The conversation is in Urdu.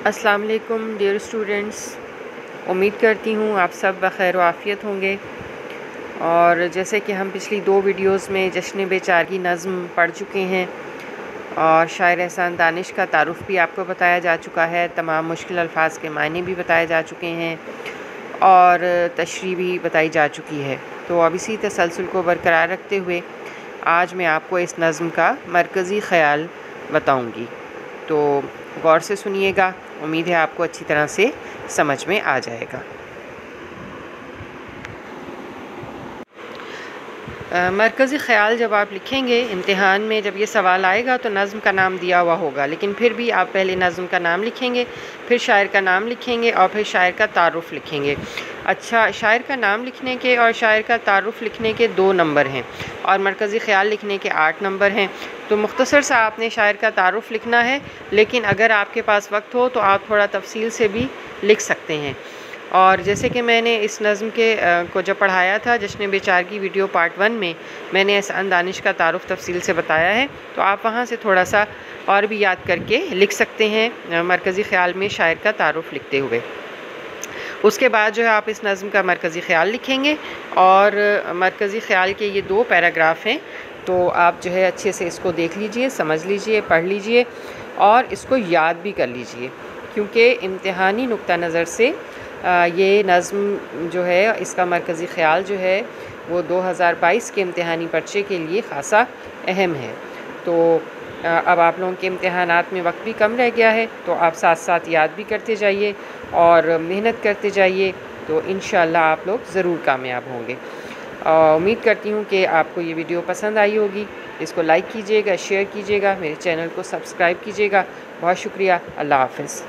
السلام علیکم ڈیئر اسٹوڈنٹس، امید کرتی ہوں آپ سب بخیر و عافیت ہوں گے۔ اور جیسے کہ ہم پچھلی 2 ویڈیوز میں جشن بے چار کی نظم پڑھ چکے ہیں اور شاعر احسان دانش کا تعارف بھی آپ کو بتایا جا چکا ہے، تمام مشکل الفاظ کے معنی بھی بتائے جا چکے ہیں اور تشریح بھی بتائی جا چکی ہے۔ تو اب اسی تسلسل کو برقرار رکھتے ہوئے آج میں آپ کو اس نظم کا مرکزی خیال بتاؤں گی، تو غور سے سنیے گا، امید ہے آپ کو اچھی طرح سے سمجھ میں آ جائے گا۔ مرکزی خیال جب آپ لکھیں گے امتحان میں، جب یہ سوال آئے گا تو نظم کا نام دیا ہوا ہوگا، لیکن پھر بھی آپ پہلے نظم کا نام لکھیں گے، پھر شاعر کا نام لکھیں گے اور پھر شاعر کا تعارف لکھیں گے۔ اچھا، شاعر کا نام لکھنے کے اور شاعر کا تعارف لکھنے کے 2 نمبر ہیں اور مرکزی خیال لکھنے کے 8 نمبر ہیں، تو مختصر سا آپ نے شاعر کا تعارف لکھنا ہے، لیکن اگر آپ کے پاس وقت ہو تو آپ تھوڑا تفصیل سے بھی لکھ سکتے ہیں۔ اور جیسے کہ میں نے اس نظم کو جب پڑھایا تھا جشن بے چار کی ویڈیو پارٹ 1 میں، میں نے احسان دانش کا تعارف تفصیل سے بتایا ہے، تو آپ وہاں سے تھوڑا سا اور بھی یاد کر کے لکھ سکتے ہیں مرکزی خیال میں شاعر کا تعارف لکھتے ہوئے۔ اس کے بعد جو ہے آپ اس نظم کا مرکزی خیال لکھیں گے اور مرکزی خیال کے یہ 2 پیراگراف ہیں، تو آپ جو ہے اچھے سے اس کو دیکھ لیجئے، سمجھ لیجئے، پڑھ لیجئے اور اس کو یاد بھی کر لیجئے، کیونکہ امتحانی نقطہ نظر سے یہ نظم جو ہے، اس کا مرکزی خیال جو ہے وہ 2022 کے امتحانی پرچے کے لیے خاصا اہم ہے۔ تو اب آپ لوگوں کے امتحانات میں وقت بھی کم رہ گیا ہے، تو آپ ساتھ ساتھ یاد بھی کرتے جائیے اور محنت کرتے جائیے، تو انشاءاللہ آپ لوگ ضرور کامیاب ہوں گے۔ امید کرتی ہوں کہ آپ کو یہ ویڈیو پسند آئی ہوگی، اس کو لائک کیجیے گا، شیئر کیجیے گا، میرے چینل کو سبسکرائب کیجیے گا۔ بہت شکریہ، اللہ حافظ۔